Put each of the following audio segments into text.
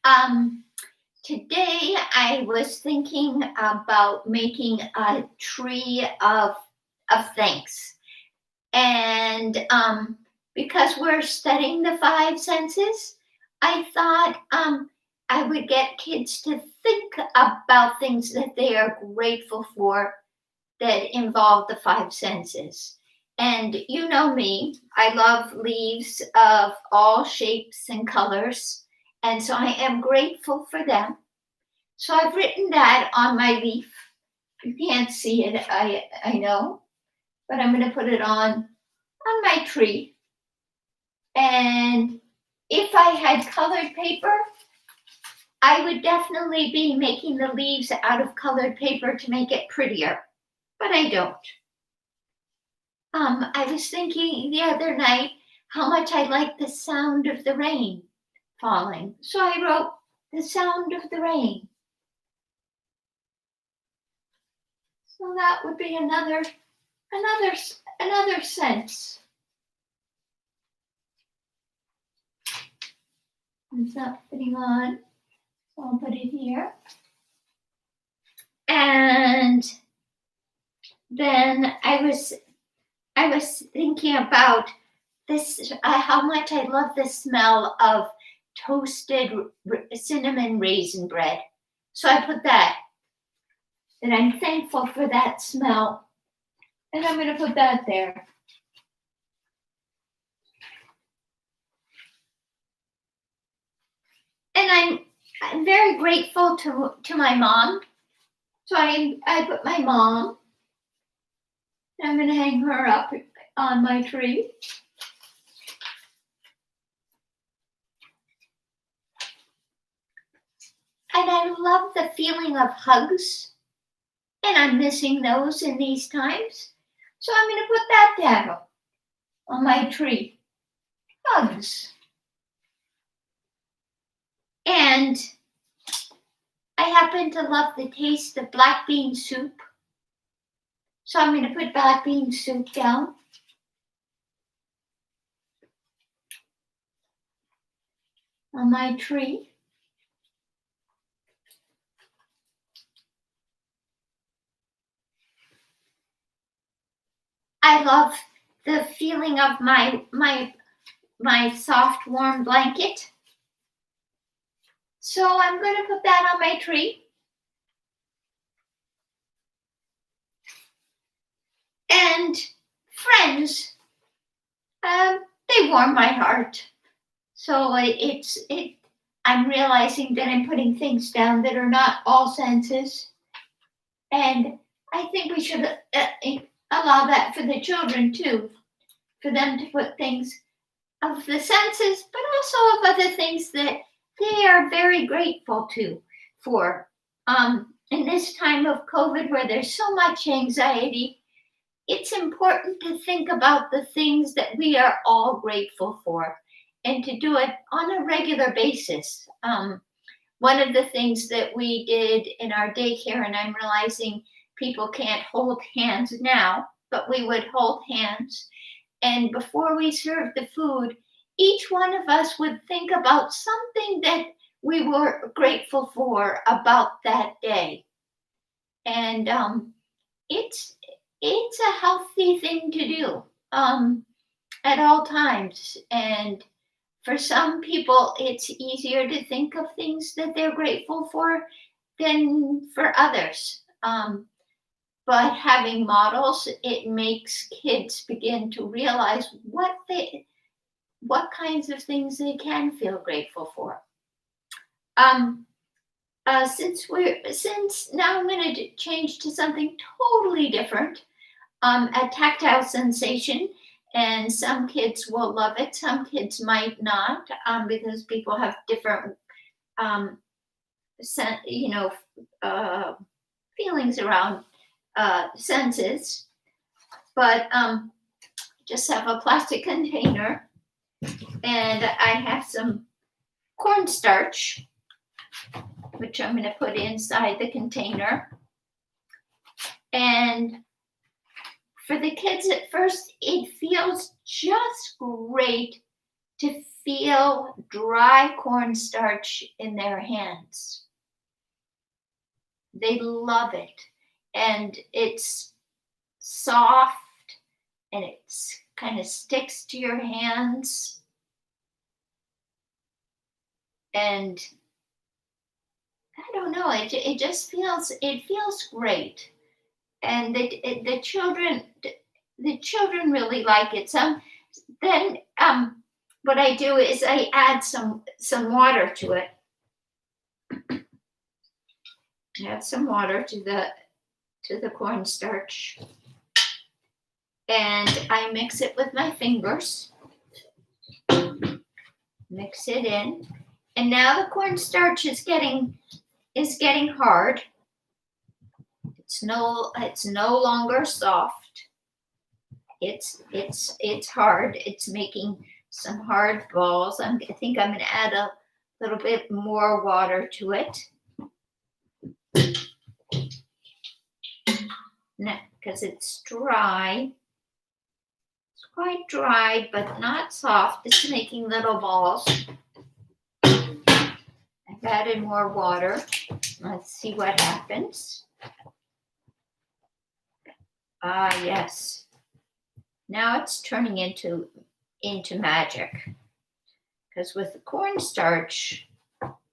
Um, Today I was thinking about making a tree of thanks. And because we're studying the five senses, I thought I would get kids to think about things that they are grateful for that involve the five senses. And you know me, I love leaves of all shapes and colors. And so I am grateful for them. So I've written that on my leaf. You can't see it, I know, but I'm going to put it on my tree. And if I had colored paper, I would definitely be making the leaves out of colored paper to make it prettier, but I don't. I was thinking the other night how much I like the sound of the rain falling. So I wrote the sound of the rain. So that would be another sense. It's not fitting on, so I'll put it here. And then I was thinking about this, how much I love the smell of toasted cinnamon raisin bread. So I put that I'm thankful for that smell. And I'm going to put that there. And I'm very grateful to my mom. So I put my mom. I'm going to hang her up on my tree. And I love the feeling of hugs. And I'm missing those in these times. So I'm going to put that down on my tree. Hugs. And I happen to love the taste of black bean soup. So I'm going to put black bean soup down. On my tree. I love the feeling of my soft, warm blanket. So I'm going to put that on my tree. And friends, they warm my heart. So I'm realizing that I'm putting things down that are not all senses. And I think we should allow that for the children too, for them to put things of the senses, but also of other things that they are very grateful for. In this time of COVID where there's so much anxiety, it's important to think about the things that we are all grateful for and to do it on a regular basis. One of the things that we did in our daycare, and I'm realizing people can't hold hands now, but we would hold hands. And before we served the food, each one of us would think about something that we were grateful for about that day. And it's a healthy thing to do at all times. And for some people, it's easier to think of things that they're grateful for than for others. But having models, it makes kids begin to realize what kinds of things they can feel grateful for. Since now I'm going to change to something totally different, a tactile sensation, and some kids will love it, some kids might not, because people have different, feelings around senses. But just have a plastic container, and I have some cornstarch, which I'm going to put inside the container. And for the kids at first, it feels just great to feel dry cornstarch in their hands. They love it. And it's soft and it kind of sticks to your hands. And I don't know, it just feels great. And the children really like it. Then what I do is I add some water to it. Add some water to the cornstarch, and I mix it with my fingers. Mix it in, and now the cornstarch is getting hard. It's no longer soft. It's hard. It's making some hard balls. I think I'm going to add a little bit more water to it. Because it's dry. It's quite dry, but not soft. It's making little balls. I've added more water. Let's see what happens. Yes. Now it's turning into magic. Because with the cornstarch,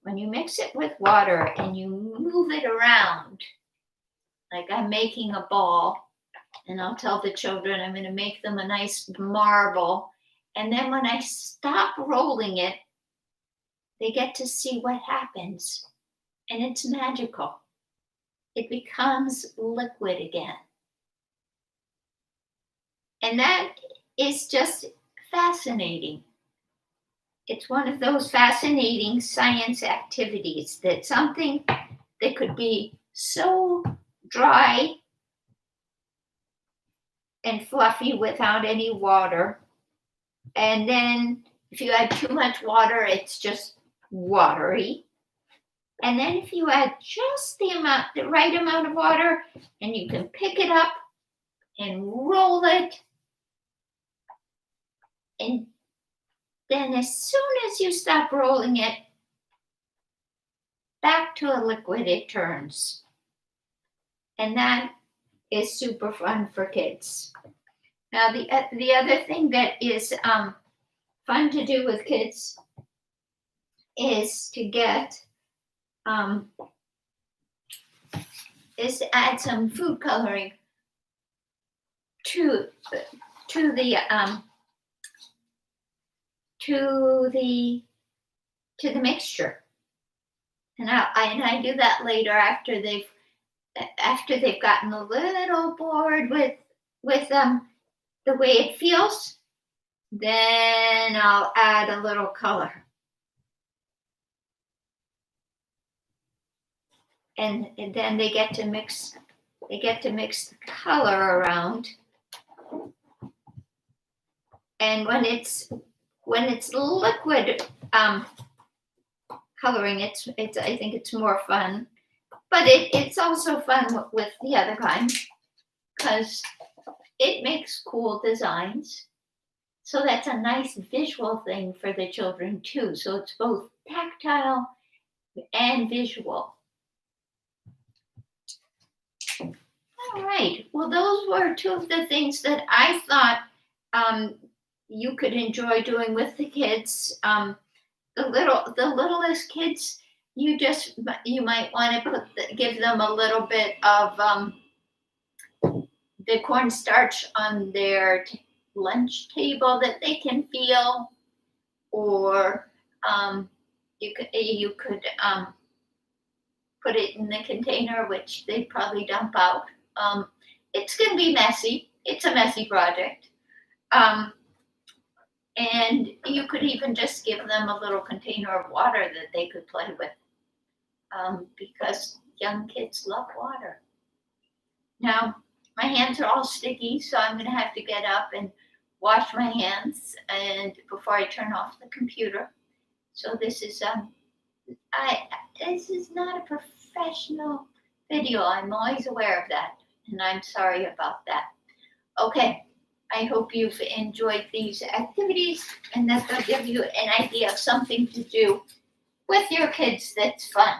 when you mix it with water and you move it around, like I'm making a ball, and I'll tell the children I'm going to make them a nice marble. And then when I stop rolling it, they get to see what happens. And it's magical. It becomes liquid again. And that is just fascinating. It's one of those fascinating science activities that something that could be so dry and fluffy without any water. And then if you add too much water, it's just watery. And then if you add just the right amount of water, and you can pick it up and roll it. And then as soon as you stop rolling it, back to a liquid it turns. And that is super fun for kids. Now, the other thing that is fun to do with kids is to add some food coloring to the mixture. And I do that later after they've gotten a little bored with the way it feels. Then I'll add a little color. And then they get to mix the color around. And when it's liquid coloring, I think it's more fun. But it's also fun with the other kind because it makes cool designs. So that's a nice visual thing for the children too. So it's both tactile and visual. All right. Well, those were two of the things that I thought you could enjoy doing with the kids. The littlest kids, you might want to give them a little bit of the cornstarch on their lunch table that they can feel, or you could put it in the container, which they probably dump out. It's going to be messy. It's a messy project. And you could even just give them a little container of water that they could play with, because young kids love water. Now, my hands are all sticky, so I'm going to have to get up and wash my hands and before I turn off the computer. So this is not a professional video. I'm always aware of that, and I'm sorry about that. Okay, I hope you've enjoyed these activities and that they'll give you an idea of something to do with your kids that's fun.